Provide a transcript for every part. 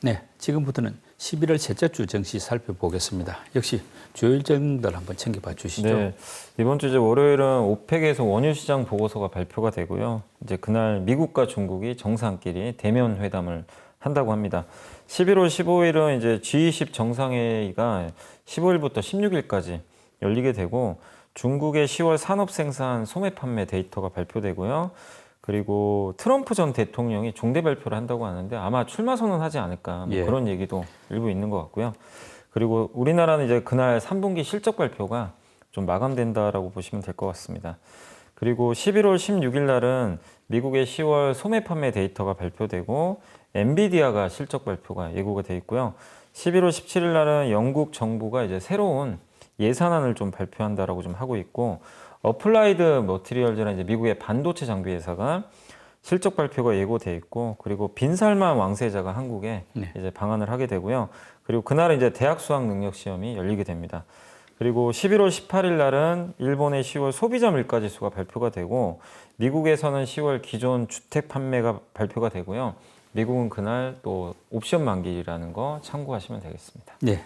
네, 지금부터는 11월 셋째 주 증시 살펴보겠습니다. 역시 주요 일정들 한번 챙겨봐 주시죠. 네, 이번 주 이제 월요일은 오펙에서 원유 시장 보고서가 발표가 되고요. 이제 그날 미국과 중국이 정상끼리 대면 회담을 한다고 합니다. 11월 15일은 이제 G20 정상회의가 15일부터 16일까지 열리게 되고 중국의 10월 산업 생산 소매 판매 데이터가 발표되고요. 그리고 트럼프 전 대통령이 중대 발표를 한다고 하는데 아마 출마 선언하지 않을까 뭐 그런 얘기도 일부 있는 것 같고요. 그리고 우리나라는 이제 그날 3분기 실적 발표가 좀 마감된다라고 보시면 될 것 같습니다. 그리고 11월 16일 날은 미국의 10월 소매 판매 데이터가 발표되고 엔비디아가 실적 발표가 예고가 돼 있고요. 11월 17일 날은 영국 정부가 이제 새로운 예산안을 좀 발표한다라고 좀 하고 있고 어플라이드 머티리얼즈라는 이제 미국의 반도체 장비 회사가 실적 발표가 예고돼 있고 그리고 빈살만 왕세자가 한국에 이제 방한을 하게 되고요. 그리고 그날은 이제 대학 수학 능력 시험이 열리게 됩니다. 그리고 11월 18일 날은 일본의 10월 소비자 물가 지수가 발표가 되고 미국에서는 10월 기존 주택 판매가 발표가 되고요. 미국은 그날 또 옵션 만기라는 거 참고하시면 되겠습니다. 네.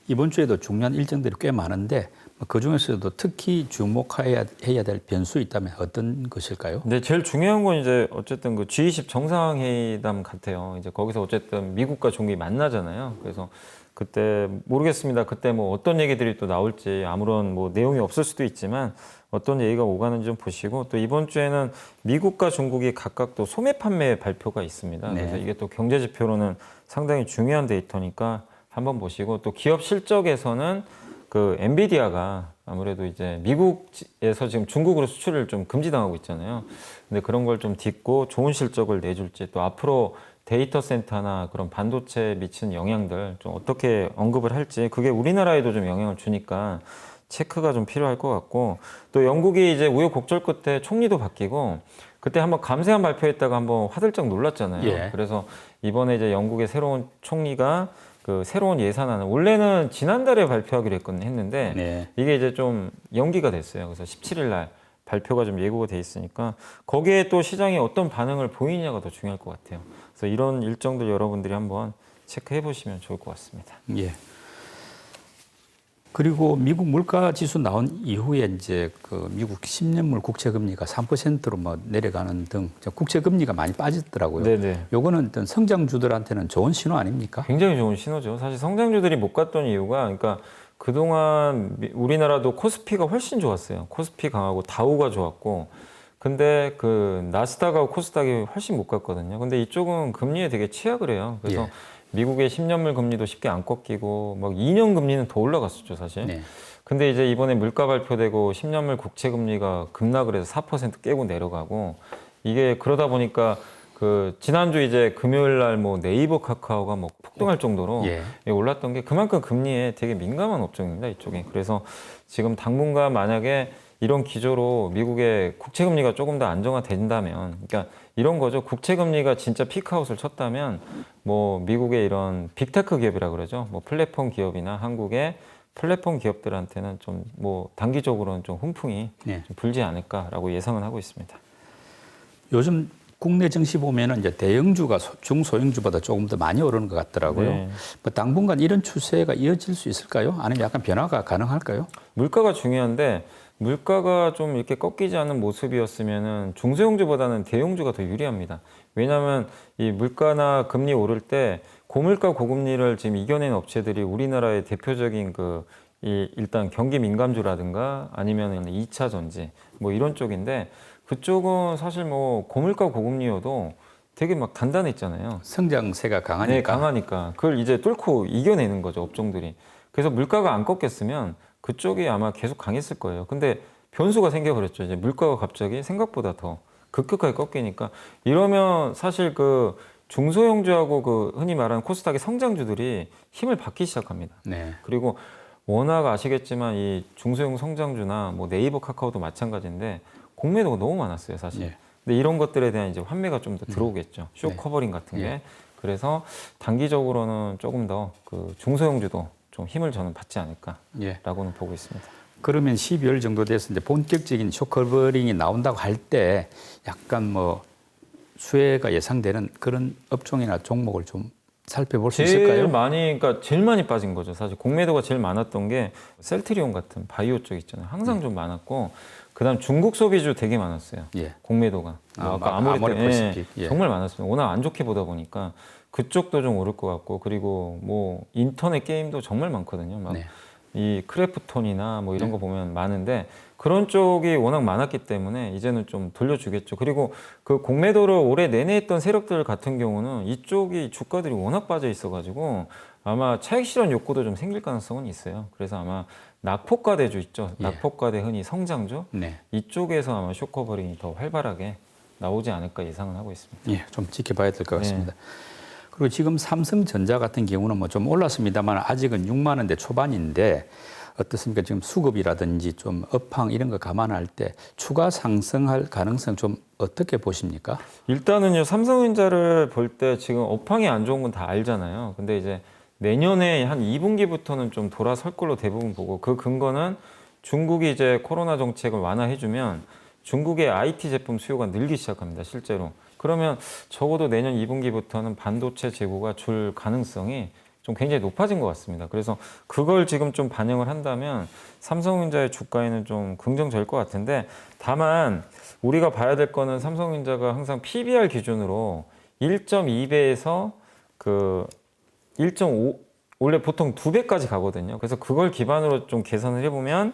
이번 주에도 중요한 일정들이 꽤 많은데 그 중에서도 특히 주목해야 될 변수 있다면 어떤 것일까요? 네, 제일 중요한 건 이제 어쨌든 그 G20 정상회담 같아요. 이제 거기서 어쨌든 미국과 중국이 만나잖아요. 그래서 그때 모르겠습니다. 그때 뭐 어떤 얘기들이 또 나올지 아무런 뭐 내용이 없을 수도 있지만 어떤 얘기가 오가는지 좀 보시고 또 이번 주에는 미국과 중국이 각각 또 소매 판매 발표가 있습니다. 그래서 이게 또 경제 지표로는 상당히 중요한 데이터니까 한번 보시고 또 기업 실적에서는 그 엔비디아가 아무래도 이제 미국에서 지금 중국으로 수출을 좀 금지당하고 있잖아요. 근데 그런 걸 좀 딛고 좋은 실적을 내줄지 또 앞으로 데이터 센터나 그런 반도체에 미치는 영향들 좀 어떻게 언급을 할지 그게 우리나라에도 좀 영향을 주니까 체크가 좀 필요할 것 같고 또 영국이 이제 우여곡절 끝에 총리도 바뀌고 그때 한번 감세한 발표했다가 한번 화들짝 놀랐잖아요. 그래서 이번에 이제 영국의 새로운 총리가 그 새로운 예산안을 원래는 지난달에 발표하기로 했는데 이게 이제 좀 연기가 됐어요. 그래서 17일 날 발표가 좀 예고가 돼 있으니까 거기에 또 시장이 어떤 반응을 보이냐가 더 중요할 것 같아요. 그래서 이런 일정들 여러분들이 한번 체크해 보시면 좋을 것 같습니다. 예. 그리고 미국 물가 지수 나온 이후에 이제 그 미국 10년물 국채 금리가 3%로 뭐 내려가는 등 국채 금리가 많이 빠졌더라고요. 요거는 어떤 성장주들한테는 좋은 신호 아닙니까? 굉장히 좋은 신호죠. 사실 성장주들이 못 갔던 이유가 그러니까 그동안 우리나라도 코스피가 훨씬 좋았어요. 코스피 강하고 다우가 좋았고 근데 그 나스닥하고 코스닥이 훨씬 못 갔거든요. 근데 이쪽은 금리에 되게 취약을 해요. 그래서 미국의 10년물 금리도 쉽게 안 꺾이고 막 2년 금리는 더 올라갔었죠, 사실. 근데 이제 이번에 물가 발표되고 10년물 국채 금리가 급락을 해서 4% 깨고 내려가고 이게 그러다 보니까 그 지난주 이제 금요일 날 뭐 네이버 카카오가 뭐 폭등할 정도로 올랐던 게 그만큼 금리에 되게 민감한 업종입니다, 이쪽이. 그래서 지금 당분간 만약에 이런 기조로 미국의 국채 금리가 조금 더 안정화된다면, 그러니까 이런 거죠. 국채 금리가 진짜 피크아웃을 쳤다면, 뭐 미국의 이런 빅테크 기업이라 그러죠. 뭐 플랫폼 기업이나 한국의 플랫폼 기업들한테는 좀 뭐 단기적으로는 좀 훈풍이 좀 불지 않을까라고 예상은 하고 있습니다. 요즘 국내 증시 보면은 이제 대형주가 중소형주보다 조금 더 많이 오르는 것 같더라고요. 뭐 당분간 이런 추세가 이어질 수 있을까요? 아니면 약간 변화가 가능할까요? 물가가 중요한데 물가가 좀 이렇게 꺾이지 않는 모습이었으면은 중소형주보다는 대형주가 더 유리합니다. 왜냐하면 이 물가나 금리 오를 때 고물가 고금리를 지금 이겨낸 업체들이 우리나라의 대표적인 일단 경기 민감주라든가 아니면 2차 전지 뭐 이런 쪽인데 그쪽은 사실 뭐 고물가 고금리여도 되게 막 단단했잖아요. 성장세가 강하니까. 네, 강하니까. 그걸 이제 뚫고 이겨내는 거죠, 업종들이. 그래서 물가가 안 꺾였으면 그쪽이 아마 계속 강했을 거예요. 근데 변수가 생겨버렸죠. 이제 물가가 갑자기 생각보다 더 급격하게 꺾이니까 이러면 사실 그 중소형주하고 그 흔히 말하는 코스닥의 성장주들이 힘을 받기 시작합니다. 그리고 워낙 아시겠지만 이 중소형 성장주나 뭐 네이버 카카오도 마찬가지인데 공매도가 너무 많았어요, 사실. 근데 이런 것들에 대한 이제 환매가 좀 더 들어오겠죠. 쇼 커버링 같은 게. 그래서 단기적으로는 조금 더 그 중소형주도 좀 힘을 저는 받지 않을까라고는 보고 있습니다. 그러면 12월 정도 돼서 이제 본격적인 쇼커버링이 나온다고 할 때 약간 뭐 수혜가 예상되는 그런 업종이나 종목을 좀 살펴볼 수 있을까요? 제일 많이 빠진 거죠. 사실 공매도가 제일 많았던 게 셀트리온 같은 바이오 쪽 있잖아요. 항상 좀 많았고, 그다음 중국 소비주 되게 많았어요. 예. 공매도가. 아까 아모레 예, 정말 많았습니다. 워낙 안 좋게 보다 보니까 그쪽도 좀 오를 것 같고, 그리고 뭐 인터넷 게임도 정말 많거든요. 막 네. 이 크래프톤이나 뭐 이런 거 보면 많은데, 그런 쪽이 워낙 많았기 때문에 이제는 좀 돌려주겠죠. 그리고 그 공매도를 올해 내내 했던 세력들 같은 경우는 이쪽이 주가들이 워낙 빠져 있어가지고 아마 차익 실현 욕구도 좀 생길 가능성은 있어요. 그래서 아마 낙폭과대주 있죠. 예. 낙폭과대 흔히 성장주 네. 이쪽에서 아마 쇼커버링이 더 활발하게 나오지 않을까 예상은 하고 있습니다. 예, 좀 지켜봐야 될 것 같습니다. 네. 그리고 지금 삼성전자 같은 경우는 뭐 좀 올랐습니다만 아직은 6만 원대 초반인데 어떻습니까? 지금 수급이라든지 좀 업황 이런 거 감안할 때 추가 상승할 가능성 좀 어떻게 보십니까? 일단은요, 삼성전자를 볼 때 지금 업황이 안 좋은 건 다 알잖아요. 근데 이제 내년에 한 2분기부터는 좀 돌아설 걸로 대부분 보고, 그 근거는 중국이 이제 코로나 정책을 완화해주면 중국의 IT 제품 수요가 늘기 시작합니다, 실제로. 그러면 적어도 내년 2분기부터는 반도체 재고가 줄 가능성이 좀 굉장히 높아진 것 같습니다. 그래서 그걸 지금 좀 반영을 한다면 삼성전자의 주가에는 좀 긍정적일 것 같은데, 다만 우리가 봐야 될 거는 삼성전자가 항상 PBR 기준으로 1.2배에서 그 1.5, 원래 보통 2배까지 가거든요. 그래서 그걸 기반으로 좀 계산을 해보면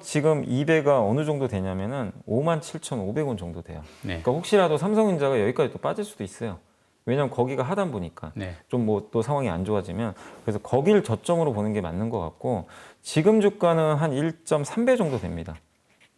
지금 2배가 어느 정도 되냐면은 57,500원 정도 돼요. 네. 그러니까 혹시라도 삼성전자가 여기까지 또 빠질 수도 있어요. 왜냐면 거기가 하단부니까. 네. 좀 뭐 또 상황이 안 좋아지면. 그래서 거기를 저점으로 보는 게 맞는 것 같고, 지금 주가는 한 1.3배 정도 됩니다.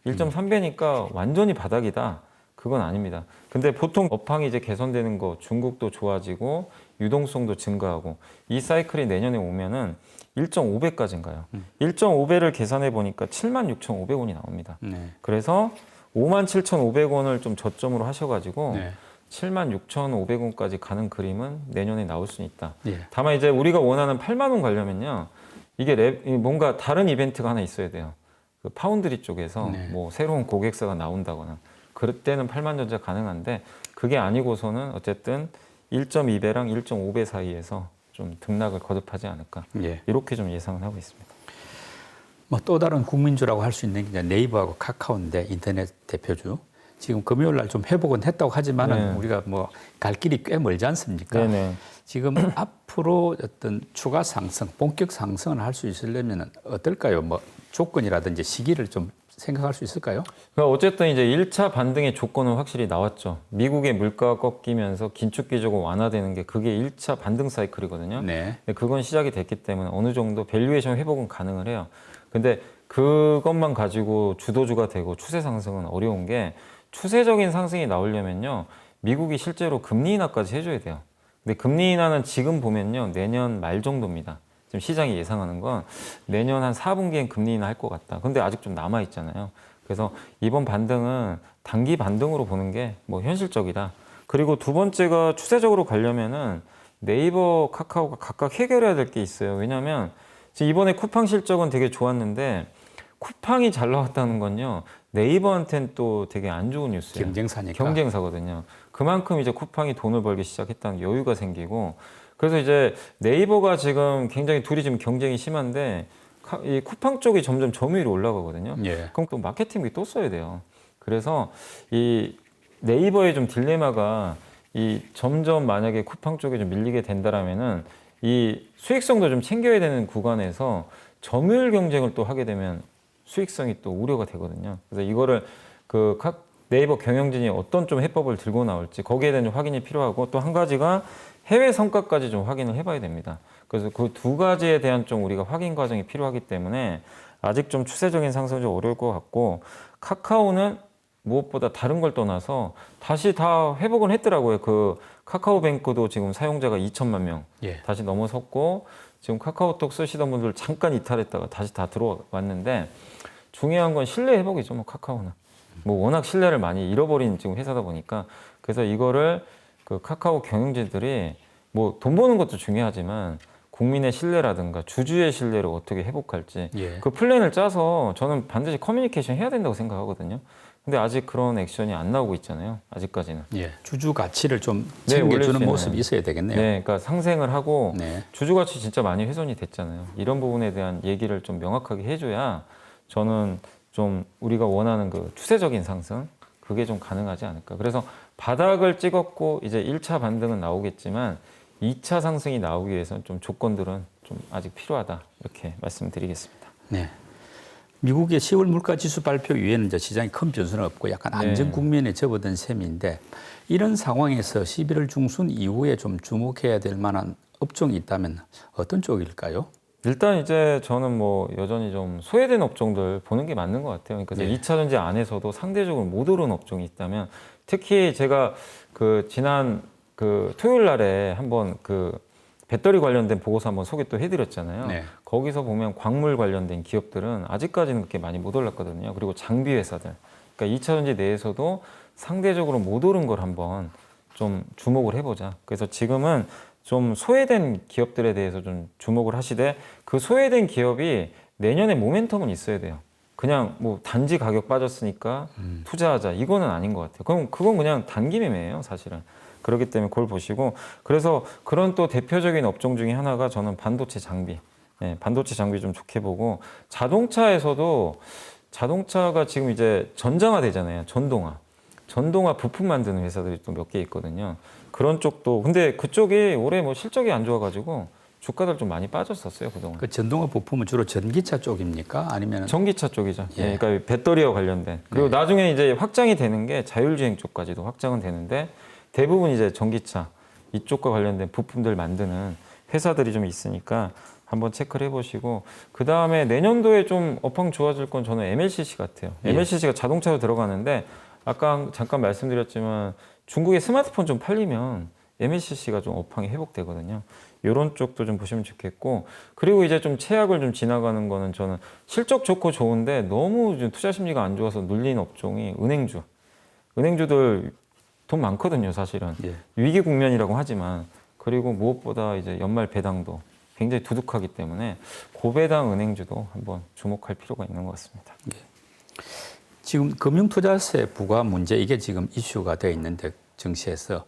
1.3배니까 완전히 바닥이다. 그건 아닙니다. 근데 보통 업황이 이제 개선되는 거, 중국도 좋아지고 유동성도 증가하고 이 사이클이 내년에 오면은 1.5배까지인 가요. 1.5배를 계산해 보니까 76,500원이 나옵니다. 네. 그래서 57,500원을 좀 저점으로 하셔가지고 네. 76,500원까지 가는 그림은 내년에 나올 수 있다. 예. 다만 이제 우리가 원하는 8만 원 가려면요, 이게 뭔가 다른 이벤트가 하나 있어야 돼요. 그 파운드리 쪽에서 네. 뭐 새로운 고객사가 나온다거나, 그럴 때는 8만 전자 가능한데, 그게 아니고서는 어쨌든 1.2배랑 1.5배 사이에서 좀 등락을 거듭하지 않을까. 예. 이렇게 좀 예상을 하고 있습니다. 뭐 또 다른 국민주라고 할 수 있는 게 이제 네이버하고 카카오인데 인터넷 대표주. 지금 금요일 날 좀 회복은 했다고 하지만은 네. 우리가 뭐 갈 길이 꽤 멀지 않습니까? 네네. 지금 앞으로 어떤 추가 상승, 본격 상승을 할 수 있으려면 어떨까요? 뭐 조건이라든지 시기를 좀 생각할 수 있을까요? 그러니까 어쨌든 이제 1차 반등의 조건은 확실히 나왔죠. 미국의 물가가 꺾이면서 긴축기조가 완화되는 게 그게 1차 반등 사이클이거든요. 네. 근데 그건 시작이 됐기 때문에 어느 정도 밸류에이션 회복은 가능을 해요. 근데 그것만 가지고 주도주가 되고 추세 상승은 어려운 게, 추세적인 상승이 나오려면요, 미국이 실제로 금리 인하까지 해줘야 돼요. 근데 금리 인하는 지금 보면요, 내년 말 정도입니다. 지금 시장이 예상하는 건 내년 한 4분기엔 금리 인하 할 것 같다. 근데 아직 좀 남아 있잖아요. 그래서 이번 반등은 단기 반등으로 보는 게 뭐 현실적이다. 그리고 두 번째가 추세적으로 가려면은 네이버, 카카오가 각각 해결해야 될 게 있어요. 왜냐하면 지금 이번에 쿠팡 실적은 되게 좋았는데, 쿠팡이 잘 나왔다는 건요, 네이버한테는 또 되게 안 좋은 뉴스예요. 경쟁사니까. 경쟁사거든요. 그만큼 이제 쿠팡이 돈을 벌기 시작했다는 여유가 생기고, 그래서 이제 네이버가 지금 굉장히 둘이 지금 경쟁이 심한데, 이 쿠팡 쪽이 점점 점유율이 올라가거든요. 예. 그럼 또 마케팅비 또 써야 돼요. 그래서 이 네이버의 좀 딜레마가, 이 점점 만약에 쿠팡 쪽에 좀 밀리게 된다라면은 이 수익성도 좀 챙겨야 되는 구간에서 점유율 경쟁을 또 하게 되면 수익성이 또 우려가 되거든요. 그래서 이거를 그 네이버 경영진이 어떤 좀 해법을 들고 나올지 거기에 대한 좀 확인이 필요하고, 또 한 가지가 해외 성과까지 좀 확인을 해봐야 됩니다. 그래서 그 두 가지에 대한 좀 우리가 확인 과정이 필요하기 때문에 아직 좀 추세적인 상승이 좀 어려울 것 같고, 카카오는 무엇보다 다른 걸 떠나서 다시 다 회복을 했더라고요. 그 카카오뱅크도 지금 사용자가 2천만 명 예. 다시 넘어섰고, 지금 카카오톡 쓰시던 분들 잠깐 이탈했다가 다시 다 들어왔는데, 중요한 건 신뢰 회복이죠. 뭐 카카오는 뭐 워낙 신뢰를 많이 잃어버린 지금 회사다 보니까, 그래서 이거를 그 카카오 경영진들이 뭐 돈 버는 것도 중요하지만 국민의 신뢰라든가 주주의 신뢰를 어떻게 회복할지 예. 그 플랜을 짜서 저는 반드시 커뮤니케이션 해야 된다고 생각하거든요. 근데 아직 그런 액션이 안 나오고 있잖아요. 아직까지는. 예. 주주 가치를 좀 네, 올릴 챙겨주는 수 모습이 있는. 있어야 되겠네요. 네, 그러니까 상생을 하고 네. 주주 가치 진짜 많이 훼손이 됐잖아요. 이런 부분에 대한 얘기를 좀 명확하게 해줘야 저는 좀 우리가 원하는 그 추세적인 상승 그게 좀 가능하지 않을까. 그래서 바닥을 찍었고 이제 1차 반등은 나오겠지만 2차 상승이 나오기 위해서는 좀 조건들은 좀 아직 필요하다 이렇게 말씀드리겠습니다. 네. 미국의 10월 물가지수 발표 이후에는 이제 시장에 큰 변수는 없고 약간 안정 국면에 접어든 셈인데 이런 상황에서 11월 중순 이후에 좀 주목해야 될 만한 업종이 있다면 어떤 쪽일까요? 일단 이제 저는 뭐 여전히 좀 소외된 업종들 보는 게 맞는 것 같아요. 그러니까 네. 2차 전지 안에서도 상대적으로 못 오른 업종이 있다면 특히 제가 그 지난 그 토요일 날에 한번 그 배터리 관련된 보고서 한번 소개 또 해드렸잖아요. 네. 거기서 보면 광물 관련된 기업들은 아직까지는 그렇게 많이 못 올랐거든요. 그리고 장비 회사들, 그러니까 2차 전지 내에서도 상대적으로 못 오른 걸 한번 좀 주목을 해보자. 그래서 지금은 좀 소외된 기업들에 대해서 좀 주목을 하시되 그 소외된 기업이 내년에 모멘텀은 있어야 돼요. 그냥 뭐 단지 가격 빠졌으니까 투자하자 이거는 아닌 것 같아요. 그럼 그건 그냥 단기 매매예요, 사실은. 그렇기 때문에 그걸 보시고 그래서 그런 또 대표적인 업종 중에 하나가 저는 반도체 장비. 네, 반도체 장비 좀 좋게 보고 자동차에서도 자동차가 지금 이제 전장화 되잖아요. 전동화 부품 만드는 회사들이 또 몇 개 있거든요. 그런 쪽도 근데 그쪽이 올해 뭐 실적이 안 좋아가지고 주가들 좀 많이 빠졌었어요 그동안. 그 전동화 부품은 주로 전기차 쪽입니까? 아니면 전기차 쪽이죠. 예. 예, 그러니까 배터리와 관련된. 그리고 나중에 이제 확장이 되는 게 자율주행 쪽까지도 확장은 되는데 대부분 이제 전기차 이쪽과 관련된 부품들 만드는 회사들이 좀 있으니까 한번 체크를 해보시고 그 다음에 내년도에 좀 업황 좋아질 건 저는 MLCC 같아요. 예. MLCC가 자동차로 들어가는데 아까 잠깐 말씀드렸지만 중국의 스마트폰 좀 팔리면 MLCC가 좀 업황이 회복되거든요. 이런 쪽도 좀 보시면 좋겠고 그리고 이제 좀 최악을 좀 지나가는 거는 저는 실적 좋고 좋은데 너무 좀 투자 심리가 안 좋아서 눌린 업종이 은행주들 돈 많거든요, 사실은. 예. 위기 국면이라고 하지만 그리고 무엇보다 이제 연말 배당도 굉장히 두둑하기 때문에 고배당 은행주도 한번 주목할 필요가 있는 것 같습니다. 지금 금융투자세 부과 문제 이게 지금 이슈가 되어 있는데 증시에서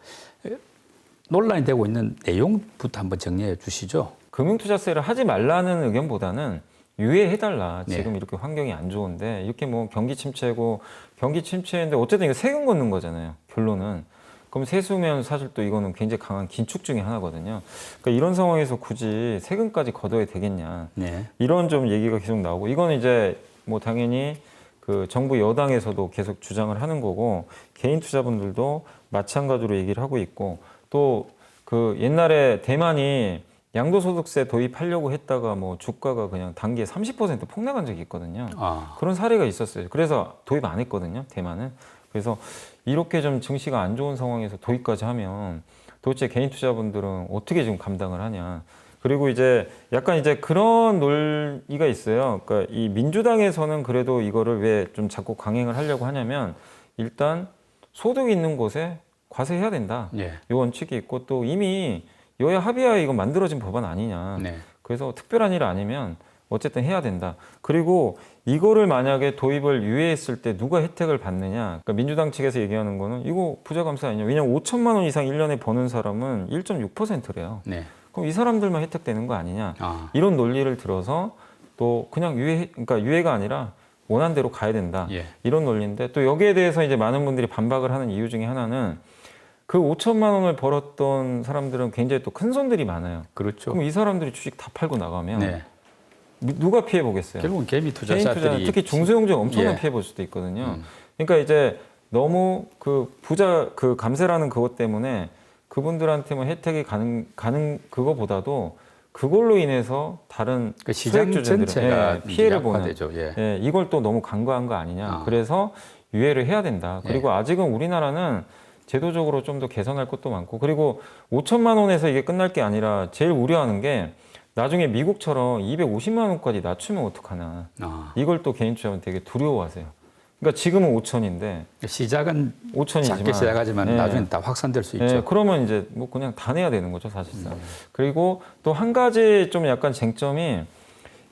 논란이 되고 있는 내용부터 한번 정리해 주시죠. 금융투자세를 하지 말라는 의견보다는 유예해달라. 네. 지금 이렇게 환경이 안 좋은데 이렇게 뭐 경기 침체인데 어쨌든 이거 세금 걷는 거잖아요. 결론은. 그럼 세수면 사실 또 이거는 굉장히 강한 긴축 중에 하나거든요. 그러니까 이런 상황에서 굳이 세금까지 걷어야 되겠냐. 네. 이런 좀 얘기가 계속 나오고 이건 이제 뭐 당연히 그 정부 여당에서도 계속 주장을 하는 거고 개인 투자분들도 마찬가지로 얘기를 하고 있고 또 그 옛날에 대만이 양도소득세 도입하려고 했다가 뭐 주가가 그냥 단기에 30% 폭락한 적이 있거든요. 아, 그런 사례가 있었어요. 그래서 도입 안 했거든요, 대만은. 그래서 이렇게 좀 증시가 안 좋은 상황에서 도입까지 하면 도대체 개인 투자분들은 어떻게 지금 감당을 하냐. 그리고 이제 약간 이제 그런 논의가 있어요. 그러니까 이 민주당에서는 그래도 이거를 왜 좀 자꾸 강행을 하려고 하냐면 일단 소득 있는 곳에 과세해야 된다. 예. 이 원칙이 있고 또 이미 여야 합의하에 이거 만들어진 법안 아니냐. 네. 그래서 특별한 일 아니면 어쨌든 해야 된다. 그리고 이거를 만약에 도입을 유예했을 때 누가 혜택을 받느냐. 그러니까 민주당 측에서 얘기하는 거는 이거 부자 감세 아니냐. 왜냐면 5천만 원 이상 1년에 버는 사람은 1.6%래요. 네. 그럼 이 사람들만 혜택되는 거 아니냐. 아, 이런 논리를 들어서 또 그냥 그러니까 유예가 아니라 원한대로 가야 된다. 예. 이런 논리인데 또 여기에 대해서 이제 많은 분들이 반박을 하는 이유 중에 하나는 그 5천만 원을 벌었던 사람들은 굉장히 또 큰 손들이 많아요. 그렇죠. 그럼 이 사람들이 주식 다 팔고 나가면 네. 누가 피해 보겠어요? 결국은 개미 개인 투자자들이 투자, 특히 중소형주는 엄청난 예. 피해 볼 수도 있거든요. 그러니까 이제 너무 그 부자 그 감세라는 그것 때문에 그분들한테만 혜택이 가는 그거보다도 그걸로 인해서 다른 그 시장 수익주들은 전체가 피해를 보는 약화되죠. 예. 예, 이걸 또 너무 간과한 거 아니냐. 아. 그래서 유예를 해야 된다. 그리고 아직은 우리나라는 제도적으로 좀 더 개선할 것도 많고 그리고 5천만 원에서 이게 끝날 게 아니라 제일 우려하는 게 나중에 미국처럼 250만 원까지 낮추면 어떡하나. 아, 이걸 또 개인 투자는 되게 두려워하세요. 그러니까 지금은 5천인데 시작은 5천이지만 작게 시작하지만 예. 나중에 다 확산될 수 있죠. 예, 그러면 이제 뭐 그냥 다 내야 되는 거죠, 사실상. 그리고 또 한 가지 좀 약간 쟁점이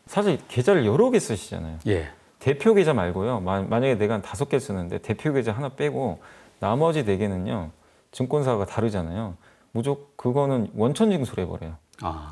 사실 계좌를 여러 개 쓰시잖아요. 예. 대표 계좌 말고요. 만약에 내가 한 5개 쓰는데 대표 계좌 하나 빼고 나머지 4개는요. 증권사가 다르잖아요. 무조건 그거는 원천 징수를 해버려요.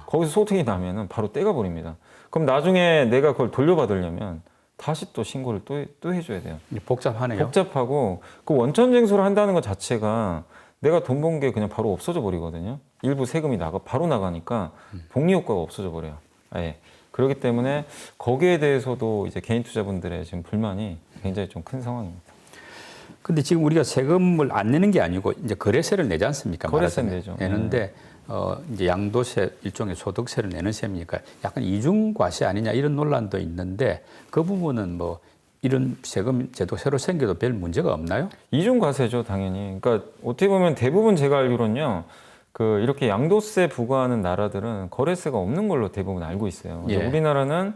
거기서 소득이 나면은 바로 떼가 버립니다. 그럼 나중에 내가 그걸 돌려받으려면 다시 또 신고를 또 해줘야 돼요. 복잡하네요. 복잡하고 그 원천 징수를 한다는 것 자체가 내가 돈 번 게 그냥 바로 없어져 버리거든요. 일부 세금이 바로 나가니까 복리 효과가 없어져 버려요. 아예. 그렇기 때문에 거기에 대해서도 이제 개인 투자분들의 지금 불만이 굉장히 좀 큰 상황입니다. 근데 지금 우리가 세금을 안 내는 게 아니고 이제 거래세를 내지 않습니까? 거래세 내죠. 내는데 이제 양도세 일종의 소득세를 내는 셈이니까 약간 이중과세 아니냐 이런 논란도 있는데 그 부분은 뭐 이런 세금 제도 새로 생겨도 별 문제가 없나요? 이중과세죠, 당연히. 그러니까 어떻게 보면 대부분 제가 알기로는요. 그 이렇게 양도세 부과하는 나라들은 거래세가 없는 걸로 대부분 알고 있어요. 예. 우리나라는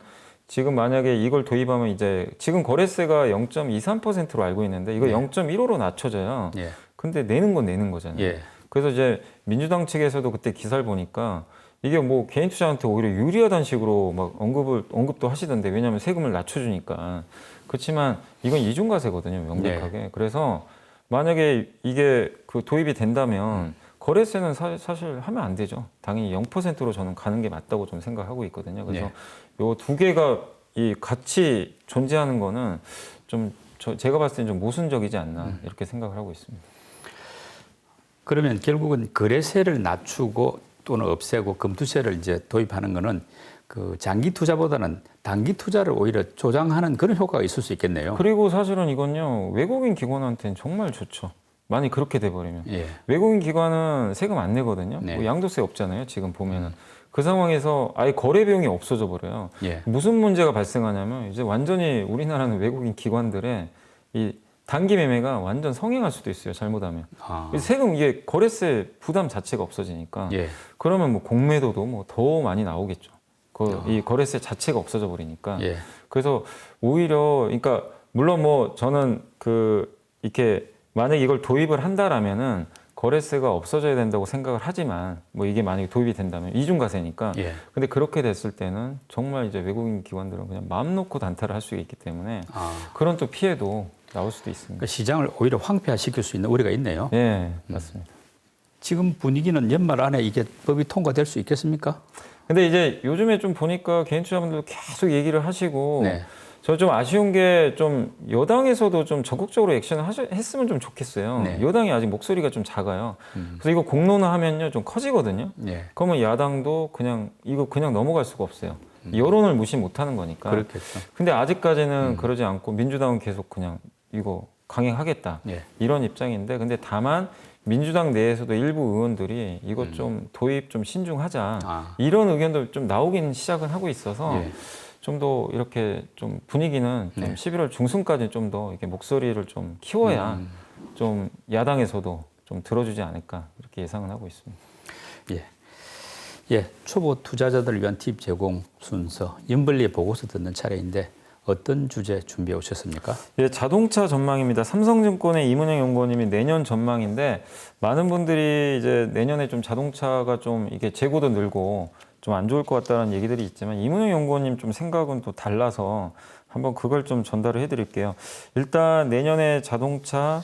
지금 만약에 이걸 도입하면 이제 지금 거래세가 0.23%로 알고 있는데 이거 예. 0.15로 낮춰져요. 예. 근데 내는 건 내는 거잖아요. 예. 그래서 이제 민주당 측에서도 그때 기사를 보니까 이게 뭐 개인 투자한테 오히려 유리하다는 식으로 막 언급도 하시던데 왜냐하면 세금을 낮춰주니까. 그렇지만 이건 이중과세거든요, 명백하게. 네. 그래서 만약에 이게 그 도입이 된다면 거래세는 사실 하면 안 되죠. 당연히 0%로 저는 가는 게 맞다고 좀 생각하고 있거든요. 그래서 네. 요 두 개가 이 같이 존재하는 거는 좀 제가 봤을 때는 좀 모순적이지 않나 이렇게 생각을 하고 있습니다. 그러면 결국은 거래세를 낮추고 또는 없애고 금투세를 이제 도입하는 거는 그 장기 투자보다는 단기 투자를 오히려 조장하는 그런 효과가 있을 수 있겠네요. 그리고 사실은 이건요, 외국인 기관한테는 정말 좋죠. 많이 그렇게 돼버리면. 예. 외국인 기관은 세금 안 내거든요. 네. 뭐 양도세 없잖아요. 지금 보면은. 그 상황에서 아예 거래 비용이 없어져 버려요. 예. 무슨 문제가 발생하냐면 이제 완전히 우리나라는 외국인 기관들의 이 단기 매매가 완전 성행할 수도 있어요. 잘못하면. 세금 이게 거래세 부담 자체가 없어지니까. 예. 그러면 뭐 공매도도 뭐 더 많이 나오겠죠. 이 거래세 자체가 없어져 버리니까. 예. 그래서 오히려 그러니까 물론 뭐 저는 이렇게 만약에 이걸 도입을 한다라면은 거래세가 없어져야 된다고 생각을 하지만 뭐 이게 만약에 도입이 된다면 이중과세니까. 예. 근데 그렇게 됐을 때는 정말 이제 외국인 기관들은 그냥 마음 놓고 단타를 할 수 있기 때문에 그런 또 피해도 나올 수도 있습니다. 그러니까 시장을 오히려 황폐화시킬 수 있는 우려가 있네요. 네, 맞습니다. 지금 분위기는 연말 안에 이게 법이 통과될 수 있겠습니까? 근데 이제 요즘에 좀 보니까 개인 투자분들 계속 얘기를 하시고 네. 저 좀 아쉬운 게 좀 여당에서도 좀 적극적으로 액션을 했으면 좀 좋겠어요. 네. 여당이 아직 목소리가 좀 작아요. 그래서 이거 공론화하면요 좀 커지거든요. 네. 그러면 야당도 이거 그냥 넘어갈 수가 없어요. 여론을 무시 못하는 거니까. 그렇겠죠. 근데 아직까지는 그러지 않고 민주당은 계속 그냥 이거 강행하겠다 예. 이런 입장인데 근데 다만 민주당 내에서도 일부 의원들이 이거 좀 도입 좀 신중하자 이런 의견도 좀 나오긴 시작은 하고 있어서 예. 좀 더 이렇게 좀 분위기는 좀 네. 11월 중순까지 좀 더 이렇게 목소리를 좀 키워야 좀 야당에서도 좀 들어주지 않을까 이렇게 예상은 하고 있습니다. 예. 예. 초보 투자자들을 위한 팁 제공 순서 연벌리에 보고서 듣는 차례인데 어떤 주제 준비해 오셨습니까? 예, 자동차 전망입니다. 삼성증권의 이문영 연구원님이 내년 전망인데 많은 분들이 이제 내년에 좀 자동차가 좀 이게 재고도 늘고 좀 안 좋을 것 같다는 얘기들이 있지만 이문영 연구원님 좀 생각은 또 달라서 한번 그걸 좀 전달을 해드릴게요. 일단 내년에 자동차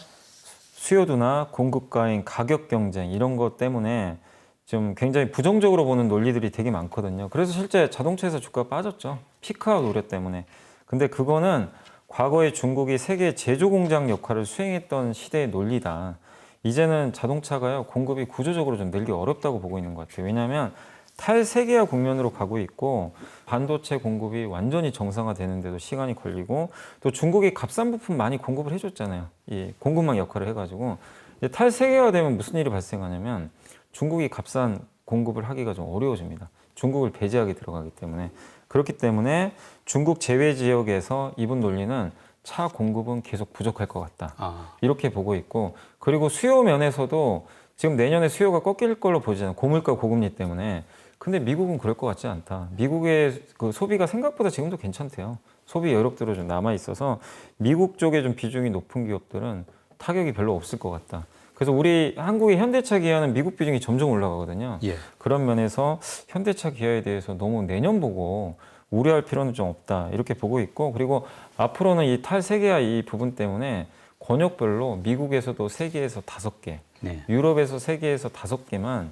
수요도나 공급 과잉, 가격 경쟁 이런 것 때문에 좀 굉장히 부정적으로 보는 논리들이 되게 많거든요. 그래서 실제 자동차에서 주가가 빠졌죠. 피크아웃 우려 때문에. 근데 그거는 과거에 중국이 세계 제조 공장 역할을 수행했던 시대의 논리다. 이제는 자동차가요 공급이 구조적으로 좀 늘기 어렵다고 보고 있는 것 같아요. 왜냐하면 탈세계화 국면으로 가고 있고 반도체 공급이 완전히 정상화되는데도 시간이 걸리고 또 중국이 값싼 부품 많이 공급을 해줬잖아요. 이 공급망 역할을 해가지고 이제 탈세계화 되면 무슨 일이 발생하냐면 중국이 값싼 공급을 하기가 좀 어려워집니다. 중국을 배제하게 들어가기 때문에 그렇기 때문에 중국 제외 지역에서 이분 논리는 차 공급은 계속 부족할 것 같다. 이렇게 보고 있고 그리고 수요 면에서도 지금 내년에 수요가 꺾일 걸로 보이잖아요. 고물가 고금리 때문에. 근데 미국은 그럴 것 같지 않다. 미국의 그 소비가 생각보다 지금도 괜찮대요. 소비 여력대로 좀 남아 있어서 미국 쪽에 좀 비중이 높은 기업들은 타격이 별로 없을 것 같다. 그래서 우리 한국의 현대차 기아는 미국 비중이 점점 올라가거든요. 예. 그런 면에서 현대차 기아에 대해서 너무 내년 보고 우려할 필요는 좀 없다 이렇게 보고 있고, 그리고 앞으로는 이 탈세계화 이 부분 때문에 권역별로 미국에서도 3개에서 5개, 네. 유럽에서 3개에서 5개만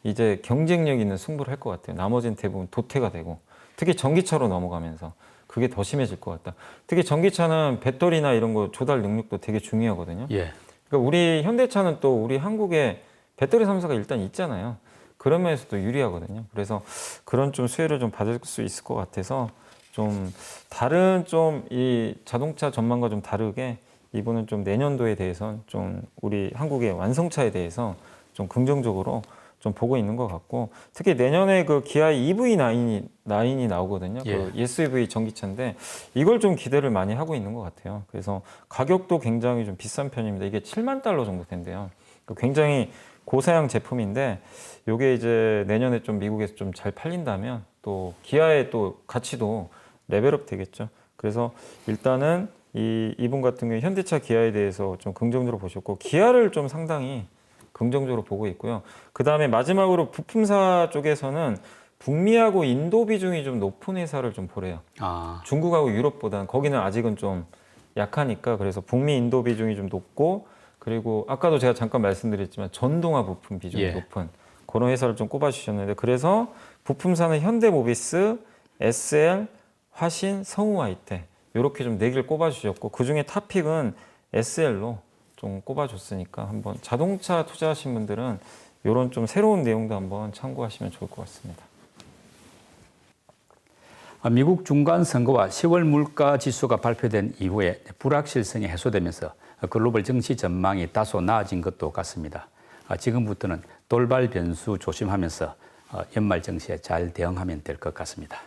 이제 경쟁력 있는 승부를 할 것 같아요. 나머지는 대부분 도태가 되고, 특히 전기차로 넘어가면서 그게 더 심해질 것 같다. 특히 전기차는 배터리나 이런 거 조달 능력도 되게 중요하거든요. 예. 그러니까 우리 현대차는 또 우리 한국에 배터리 3사가 일단 있잖아요. 그런 면에서도 유리하거든요. 그래서 그런 좀 수혜를 좀 받을 수 있을 것 같아서 좀 다른 좀 이 자동차 전망과 좀 다르게 이번은 좀 내년도에 대해서는 좀 우리 한국의 완성차에 대해서 좀 긍정적으로 좀 보고 있는 것 같고, 특히 내년에 그 기아 EV9이 나오거든요. 예. 그 SUV 전기차인데 이걸 좀 기대를 많이 하고 있는 것 같아요. 그래서 가격도 굉장히 좀 비싼 편입니다. 이게 7만 달러 정도 된대요. 굉장히 고사양 제품인데 이게 이제 내년에 좀 미국에서 좀 잘 팔린다면 또 기아의 또 가치도 레벨업 되겠죠. 그래서 일단은 이분 같은 경우 현대차 기아에 대해서 좀 긍정적으로 보셨고, 기아를 좀 상당히 긍정적으로 보고 있고요. 그 다음에 마지막으로 부품사 쪽에서는 북미하고 인도 비중이 좀 높은 회사를 좀 보래요. 아. 중국하고 유럽보다는 거기는 아직은 좀 약하니까, 그래서 북미 인도 비중이 좀 높고, 그리고 아까도 제가 잠깐 말씀드렸지만 전동화 부품 비중이 예. 높은 그런 회사를 좀 꼽아주셨는데, 그래서 부품사는 현대모비스, SL, 화신, 성우화이테 이렇게 좀 4개를 꼽아주셨고, 그중에 탑픽은 SL로 좀 꼽아줬으니까 한번 자동차 투자하신 분들은 이런 좀 새로운 내용도 한번 참고하시면 좋을 것 같습니다. 미국 중간 선거와 10월 물가 지수가 발표된 이후에 불확실성이 해소되면서 글로벌 증시 전망이 다소 나아진 것도 같습니다. 지금부터는 돌발 변수 조심하면서 연말 증시에 잘 대응하면 될 것 같습니다.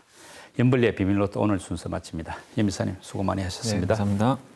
연블리의 비밀로또 오늘 순서 마칩니다. 임 이사님 수고 많이 하셨습니다. 네, 감사합니다.